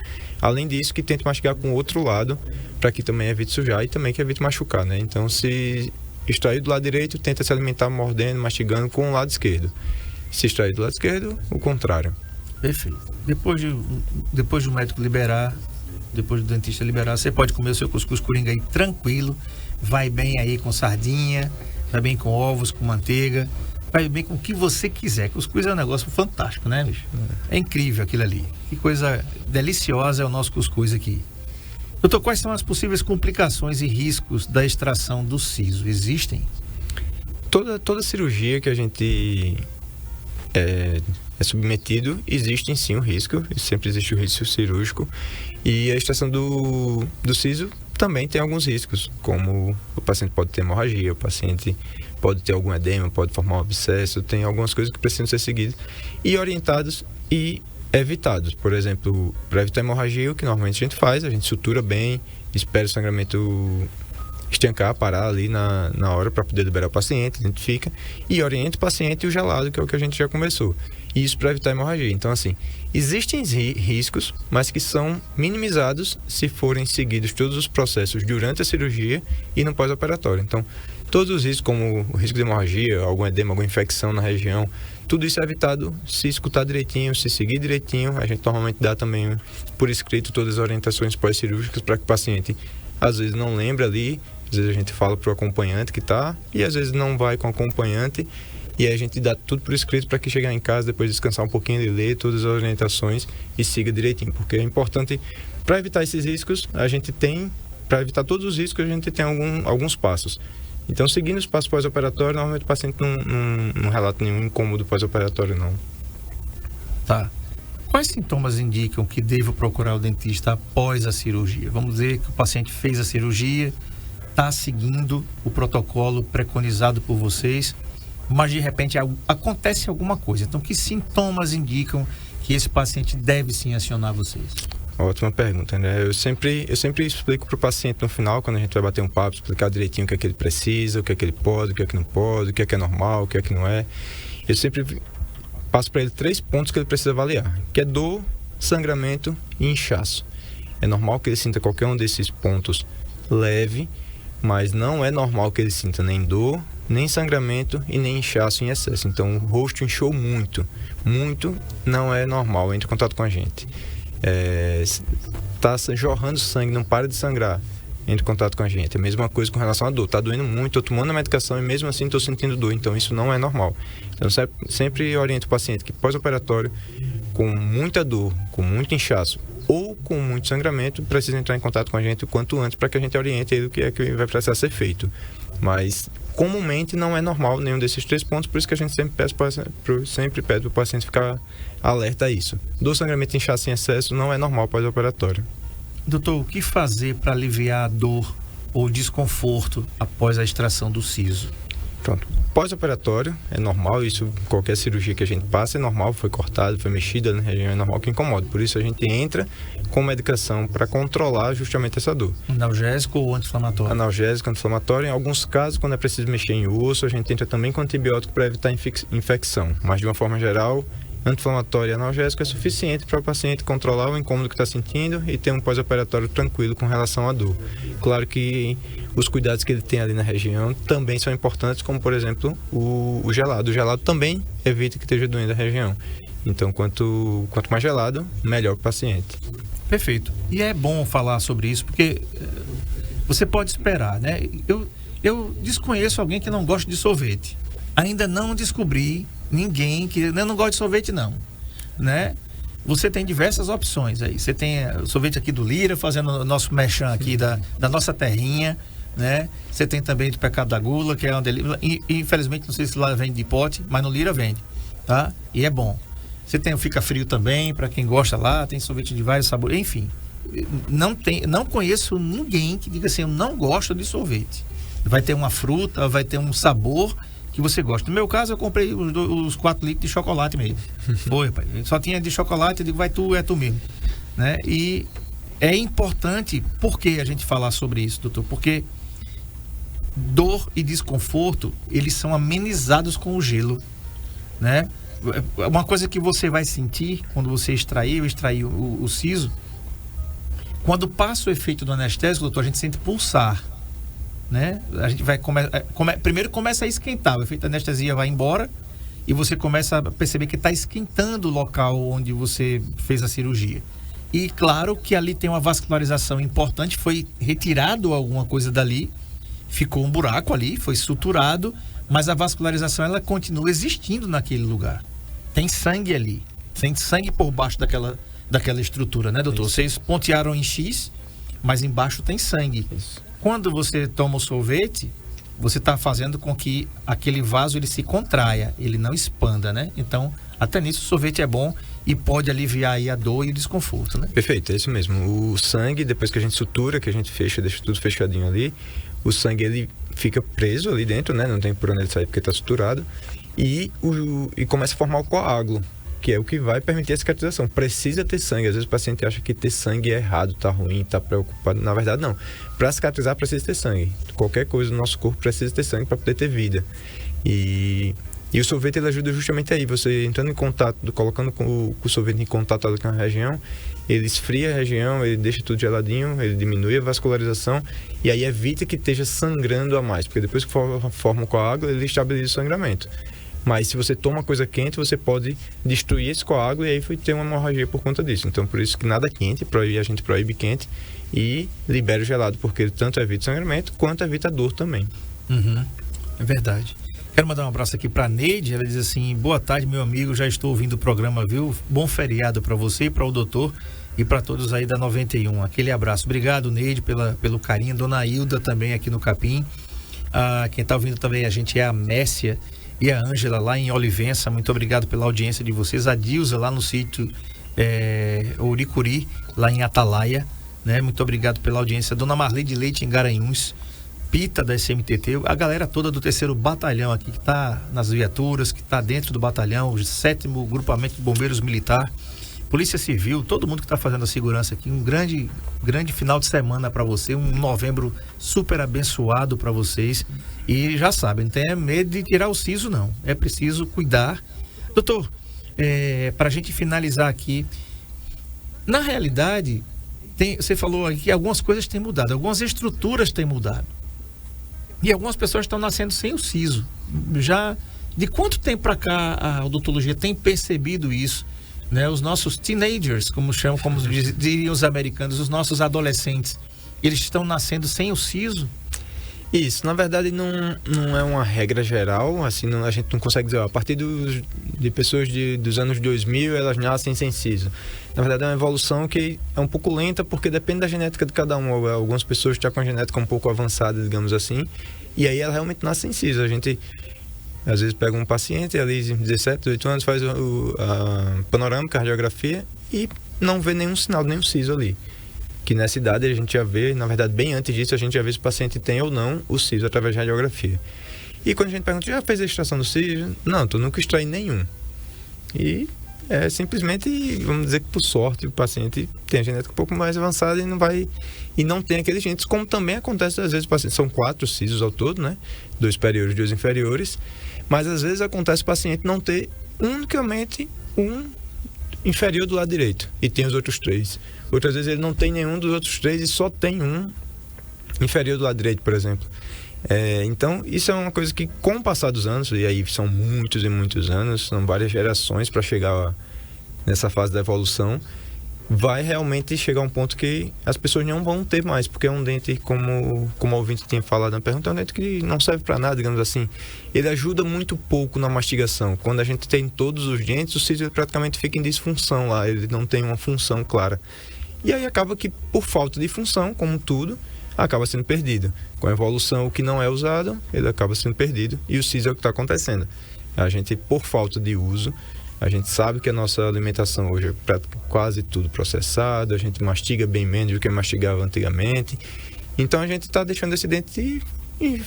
Além disso, que tente mastigar com o outro lado para que também evite sujar e também que evite machucar, né? Então, se extrair do lado direito, tenta se alimentar mordendo, mastigando com o lado esquerdo. Se extrair do lado esquerdo, o contrário. Perfeito. Depois de o médico liberar, depois do dentista liberar, você pode comer o seu cuscuz coringa aí tranquilo, vai bem aí com sardinha, vai bem com ovos, com manteiga, vai bem com o que você quiser. Cuscuz é um negócio fantástico, né, bicho? É incrível aquilo ali. Que coisa deliciosa é o nosso cuscuz aqui. Doutor, quais são as possíveis complicações e riscos da extração do siso? Existem? Toda cirurgia que a gente é submetido, existe sim um risco, sempre existe o risco cirúrgico, e a extração do siso também tem alguns riscos, como o paciente pode ter hemorragia, o paciente pode ter algum edema, pode formar um abscesso, tem algumas coisas que precisam ser seguidas e orientados e evitados. Por exemplo, para evitar hemorragia, o que normalmente a gente faz, a gente sutura bem, espera o sangramento estancar, parar ali na hora para poder liberar o paciente, identifica e orienta o paciente e o gelado, que é o que a gente já conversou. Isso para evitar hemorragia. Então, assim, existem riscos, mas que são minimizados se forem seguidos todos os processos durante a cirurgia e no pós-operatório. Então, todos os riscos, como o risco de hemorragia, algum edema, alguma infecção na região, tudo isso é evitado se escutar direitinho, se seguir direitinho. A gente normalmente dá também por escrito todas as orientações pós-cirúrgicas para que o paciente, às vezes, não lembre ali. Às vezes a gente fala para o acompanhante que está e às vezes não vai com o acompanhante. E aí a gente dá tudo por escrito para que chegar em casa, depois descansar um pouquinho e ler todas as orientações e siga direitinho. Porque é importante, para evitar esses riscos, para evitar todos os riscos, a gente tem alguns passos. Então, seguindo os passos pós-operatório, normalmente o paciente não relata nenhum incômodo pós-operatório, não. Tá. Quais sintomas indicam que devo procurar o dentista após a cirurgia? Vamos dizer que o paciente fez a cirurgia, está seguindo o protocolo preconizado por vocês, mas de repente acontece alguma coisa. Então, que sintomas indicam que esse paciente deve sim acionar vocês? Ótima pergunta, né? Eu sempre explico para o paciente no final, quando a gente vai bater um papo, explicar direitinho o que é que ele precisa, o que é que ele pode, o que é que não pode, o que é normal, o que é que não é. Eu sempre passo para ele 3 pontos que ele precisa avaliar, que é dor, sangramento e inchaço. É normal que ele sinta qualquer um desses pontos leve, mas não é normal que ele sinta nem dor, nem sangramento e nem inchaço em excesso. Então, o rosto inchou muito não é normal, entre em contato com a gente. Está jorrando sangue, não para de sangrar, entre em contato com a gente. É a mesma coisa com relação à dor. Está doendo muito, estou tomando a medicação e mesmo assim estou sentindo dor. Então, isso não é normal. Então, sempre oriento o paciente que pós-operatório, com muita dor, com muito inchaço ou com muito sangramento, precisa entrar em contato com a gente o quanto antes para que a gente oriente ele o que é que vai precisar ser feito. Mas, comumente, não é normal nenhum desses 3 pontos, por isso que a gente sempre pede para o paciente ficar alerta a isso. Dor, sangramento e inchaço em excesso não é normal pós-operatório. Doutor, o que fazer para aliviar a dor ou desconforto após a extração do siso? Pronto. Pós-operatório é normal, isso qualquer cirurgia que a gente passa é normal, foi cortado, foi mexida na região, é normal que incomode. Por isso a gente entra com medicação para controlar justamente essa dor. Analgésico ou anti-inflamatório? Analgésico, anti-inflamatório. Em alguns casos, quando é preciso mexer em osso, a gente entra também com antibiótico para evitar infecção. Mas de uma forma geral, anti-inflamatório e analgésico é suficiente para o paciente controlar o incômodo que está sentindo e ter um pós-operatório tranquilo com relação à dor. Claro que os cuidados que ele tem ali na região também são importantes, como por exemplo o gelado. O gelado também evita que esteja doendo a região. Então, quanto mais gelado, melhor para o paciente. Perfeito. E é bom falar sobre isso, porque você pode esperar, né? Eu desconheço alguém que não gosta de sorvete. Ainda não descobri ninguém que não gosta de sorvete, não, né? Você tem diversas opções aí. Você tem o sorvete aqui do Lira, fazendo o nosso merchan aqui da nossa terrinha, né? Você tem também do Pecado da Gula, que é uma delícia. Infelizmente, não sei se lá vende de pote, mas no Lira vende, tá? E é bom. Você tem o Fica Frio também, para quem gosta lá, tem sorvete de vários sabores, enfim. Não conheço ninguém que diga assim, eu não gosto de sorvete. Vai ter uma fruta, vai ter um sabor que você gosta. No meu caso, eu comprei os 4 litros de chocolate mesmo. Foi, pai. Só tinha de chocolate, eu digo, é tu mesmo. Né? E é importante, por que a gente falar sobre isso, doutor? Porque dor e desconforto, eles são amenizados com o gelo, né? Uma coisa que você vai sentir quando você extrair o siso, quando passa o efeito do anestésico, doutor, a gente sente pulsar, né? A gente vai primeiro começa a esquentar, o efeito da anestesia vai embora e você começa a perceber que está esquentando o local onde você fez a cirurgia. E claro que ali tem uma vascularização importante, foi retirado alguma coisa dali, ficou um buraco ali, foi suturado, mas a vascularização ela continua existindo naquele lugar. Tem sangue ali, tem sangue por baixo daquela estrutura, né, doutor? Isso. Vocês pontearam em X, mas embaixo tem sangue. Isso. Quando você toma o sorvete, você está fazendo com que aquele vaso ele se contraia, ele não expanda, né? Então, até nisso o sorvete é bom e pode aliviar aí a dor e o desconforto, né? Perfeito, é isso mesmo. O sangue, depois que a gente sutura, que a gente fecha, deixa tudo fechadinho ali, o sangue ele fica preso ali dentro, né? Não tem por onde ele sair porque está suturado. E começa a formar o coágulo, que é o que vai permitir a cicatrização. Precisa ter sangue. Às vezes o paciente acha que ter sangue é errado, tá ruim, tá preocupado. Na verdade, não. Para cicatrizar, precisa ter sangue. Qualquer coisa no nosso corpo precisa ter sangue para poder ter vida. E o sorvete ele ajuda justamente aí. Você entrando em contato, colocando o sorvete em contato com a região, ele esfria a região, ele deixa tudo geladinho, ele diminui a vascularização e aí evita que esteja sangrando a mais. Porque depois que forma o coágulo, ele estabiliza o sangramento. Mas se você toma coisa quente, você pode destruir esse coágulo e aí vai ter uma hemorragia por conta disso. Então, por isso que nada quente, a gente proíbe quente e libera o gelado, porque ele tanto evita sangramento quanto evita dor também. Uhum. É verdade. Quero mandar um abraço aqui para Neide. Ela diz assim: boa tarde, meu amigo, já estou ouvindo o programa, viu? Bom feriado para você e para o doutor e para todos aí da 91. Aquele abraço. Obrigado, Neide, pelo carinho. Dona Hilda também aqui no Capim. Quem está ouvindo também a gente é a Messia e a Ângela lá em Olivença. Muito obrigado pela audiência de vocês. A Dilza lá no sítio Ouricuri, lá em Atalaia, né? Muito obrigado pela audiência. Dona Marli de Leite em Garanhuns, Pita da SMTT, a galera toda do 3º Batalhão aqui, que está nas viaturas, que está dentro do batalhão, o 7º Grupamento de Bombeiros Militar, Polícia Civil, todo mundo que está fazendo a segurança aqui. Um grande final de semana para você, um novembro super abençoado para vocês. E já sabem, não tenha medo de tirar o siso, não. É preciso cuidar. Doutor, para a gente finalizar aqui, na realidade, você falou aqui que algumas coisas têm mudado, algumas estruturas têm mudado. E algumas pessoas estão nascendo sem o siso. Já de quanto tempo para cá a odontologia tem percebido isso? Né, os nossos teenagers, como diriam os americanos, os nossos adolescentes, eles estão nascendo sem o siso? Isso, na verdade não é uma regra geral, assim, a gente não consegue dizer, a partir de pessoas dos anos 2000, elas nascem sem siso. Na verdade é uma evolução que é um pouco lenta, porque depende da genética de cada um. Algumas pessoas estão com a genética um pouco avançada, digamos assim, e aí ela realmente nasce sem siso. A gente às vezes pega um paciente ali de 17, 18 anos, faz a panorâmica, a radiografia e não vê nenhum sinal, nenhum siso ali. Que nessa idade a gente já vê, na verdade bem antes disso, a gente já vê se o paciente tem ou não o siso através da radiografia. E quando a gente pergunta, já fez a extração do siso? Não, tu nunca extrai nenhum. E simplesmente, vamos dizer que por sorte, o paciente tem a genética um pouco mais avançada e não tem aqueles genes, como também acontece às vezes, são 4 sisos ao todo, né? 2 superiores e 2 inferiores. Mas às vezes acontece o paciente não ter unicamente um inferior do lado direito e tem os outros 3. Outras vezes ele não tem nenhum dos outros 3 e só tem um inferior do lado direito, por exemplo. Então, isso é uma coisa que com o passar dos anos, e aí são muitos e muitos anos, são várias gerações para chegar nessa fase da evolução, vai realmente chegar a um ponto que as pessoas não vão ter mais, porque é um dente, como o ouvinte tinha falado na pergunta, é um dente que não serve para nada, digamos assim. Ele ajuda muito pouco na mastigação. Quando a gente tem todos os dentes, o siso praticamente fica em disfunção lá, ele não tem uma função clara. E aí acaba que, por falta de função, como tudo, acaba sendo perdido. Com a evolução, o que não é usado, ele acaba sendo perdido, e o siso é o que está acontecendo. A gente, por falta de uso, a gente sabe que a nossa alimentação hoje é quase tudo processado, a gente mastiga bem menos do que mastigava antigamente. Então a gente está deixando esse dente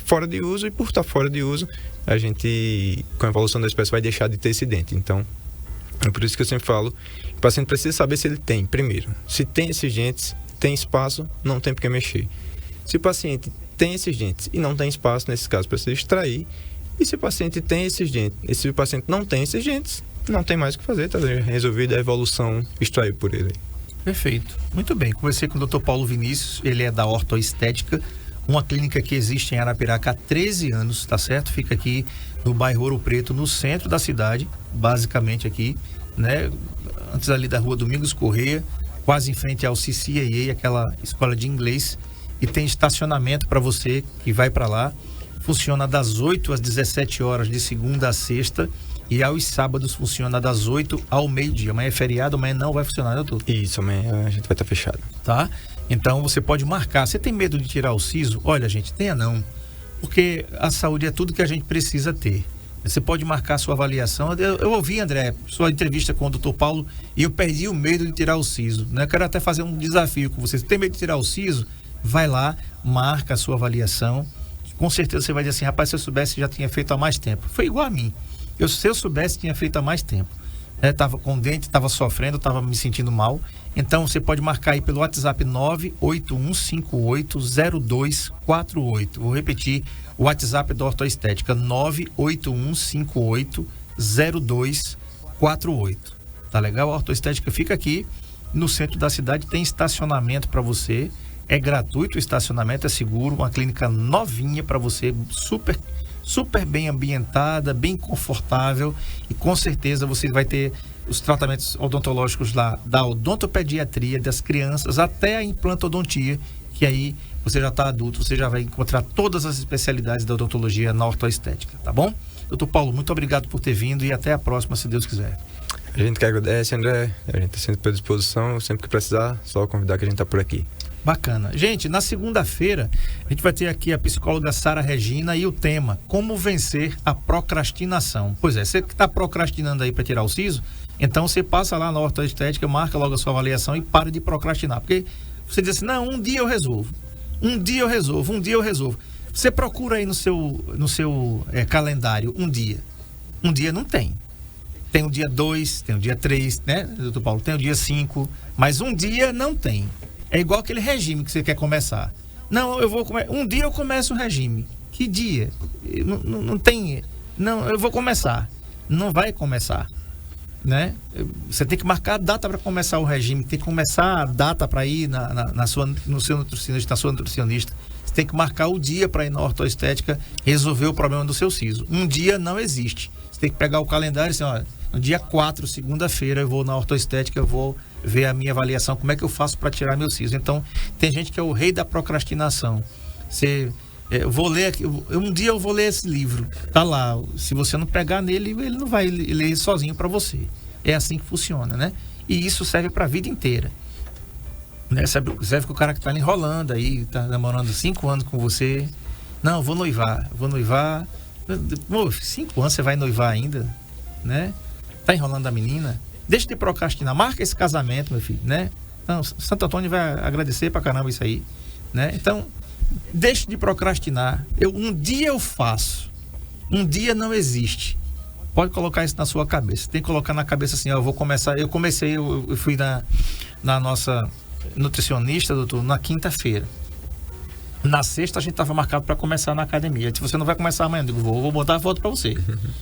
fora de uso, e por estar fora de uso, a gente, com a evolução da espécie, vai deixar de ter esse dente. Então, é por isso que eu sempre falo, o paciente precisa saber se ele tem, primeiro. Se tem esses dentes, tem espaço, não tem por que mexer. Se o paciente tem esses dentes e não tem espaço, nesse caso, precisa extrair. E se o paciente tem esses dentes, e se o paciente não tem esses dentes, não tem mais o que fazer, está resolvido, a evolução extraiu por ele. Perfeito. Muito bem. Conversei com o Dr. Paulo Vinícius, ele é da Ortoestética, uma clínica que existe em Arapiraca há 13 anos, tá certo? Fica aqui no bairro Ouro Preto, no centro da cidade, basicamente aqui, né? Antes ali da rua Domingos Corrêa, quase em frente ao CCAA, aquela escola de inglês, e tem estacionamento para você que vai para lá. Funciona das 8 às 17 horas de segunda a sexta, e aos sábados funciona das 8 ao meio-dia. Amanhã é feriado, amanhã não vai funcionar, doutor? Isso, amanhã a gente vai estar fechado. Tá? Então você pode marcar. Você tem medo de tirar o siso? Olha, gente, tenha não. Porque a saúde é tudo que a gente precisa ter. Você pode marcar a sua avaliação. Eu ouvi, André, sua entrevista com o Dr. Paulo, e eu perdi o medo de tirar o siso, né? Eu quero até fazer um desafio com você. Se tem medo de tirar o siso, vai lá, marca a sua avaliação. Com certeza você vai dizer assim, rapaz, se eu soubesse, já tinha feito há mais tempo. Foi igual a mim. Se eu soubesse, tinha feito há mais tempo. Estava com dente, estava sofrendo, estava me sentindo mal. Então você pode marcar aí pelo WhatsApp 981580248. Vou repetir, o WhatsApp da Ortoestética 981580248. Tá legal? A Ortoestética fica aqui no centro da cidade, tem estacionamento para você. É gratuito o estacionamento, é seguro, uma clínica novinha para você, super bem ambientada, bem confortável, e com certeza você vai ter os tratamentos odontológicos lá, da odontopediatria, das crianças, até a implantodontia, que aí você já está adulto, você já vai encontrar todas as especialidades da odontologia na Ortoestética, tá bom? Doutor Paulo, muito obrigado por ter vindo e até a próxima, se Deus quiser. A gente que agradece, André, a gente está sempre à disposição, sempre que precisar, só convidar que a gente está por aqui. Bacana. Gente, na segunda-feira a gente vai ter aqui a psicóloga Sara Regina e o tema: como vencer a procrastinação. Pois é, você que está procrastinando aí para tirar o siso, então você passa lá na Ortoestética, marca logo a sua avaliação e para de procrastinar. Porque você diz assim, não, um dia eu resolvo. Você procura aí no seu calendário um dia. Um dia não tem. Tem o dia 2, tem o dia 3, né, doutor Paulo? Tem o dia 5, mas um dia não tem. É igual aquele regime que você quer começar. Não, um dia eu começo o regime. Que dia? Não tem. Não, eu vou começar. Não vai começar, né? Você tem que marcar a data para começar o regime. Tem que começar a data para ir no seu nutricionista, na sua nutricionista. Você tem que marcar o dia para ir na Ortoestética resolver o problema do seu siso. Um dia não existe. Você tem que pegar o calendário e dizer, olha, no dia 4, segunda-feira, eu vou na Ortoestética, eu vou ver a minha avaliação, como é que eu faço para tirar meu siso. Então, tem gente que é o rei da procrastinação. Eu vou ler, um dia eu vou ler esse livro, tá lá. Se você não pegar nele, ele não vai ler sozinho para você. É assim que funciona, né? E isso serve para a vida inteira. Né? Serve que o cara que tá enrolando aí, tá namorando 5 anos com você. Não, vou noivar. Pô, 5 anos você vai noivar ainda, né? Tá enrolando a menina. Deixa de procrastinar, marca esse casamento, meu filho, né? Então, Santo Antônio vai agradecer pra caramba isso aí, né? Então, deixe de procrastinar. Um dia eu faço, um dia não existe. Pode colocar isso na sua cabeça. Tem que colocar na cabeça assim, ó, eu vou começar. Eu fui na nossa nutricionista, doutor, na quinta-feira. Na sexta a gente estava marcado para começar na academia. Se você não vai começar amanhã, eu digo, vou mandar a foto para você.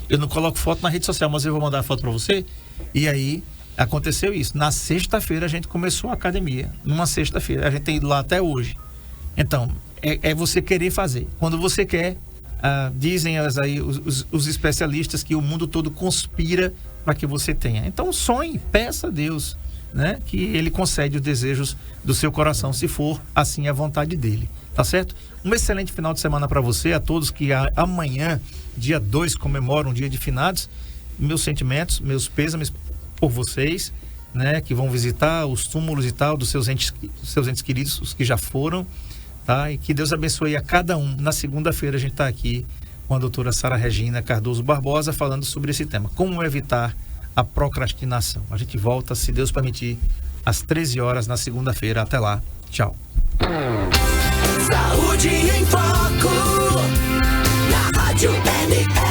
Eu não coloco foto na rede social, mas eu vou mandar a foto para você. E aí aconteceu isso. Na sexta-feira a gente começou a academia. Numa sexta-feira. A gente tem ido lá até hoje. Então, é você querer fazer. Quando você quer, dizem aí os especialistas que o mundo todo conspira para que você tenha. Então sonhe, peça a Deus, né, que Ele concede os desejos do seu coração, se for assim a vontade dele. Tá certo? Um excelente final de semana para você, a todos que amanhã, dia 2, comemoram o dia de finados. Meus sentimentos, meus pêsames por vocês, né, que vão visitar os túmulos e tal dos seus entes queridos, os que já foram, tá? E que Deus abençoe a cada um. Na segunda-feira a gente tá aqui com a doutora Sara Regina Cardoso Barbosa falando sobre esse tema, como evitar a procrastinação. A gente volta, se Deus permitir, às 13 horas na segunda-feira. Até lá. Tchau. Saúde em Foco, na Rádio NE.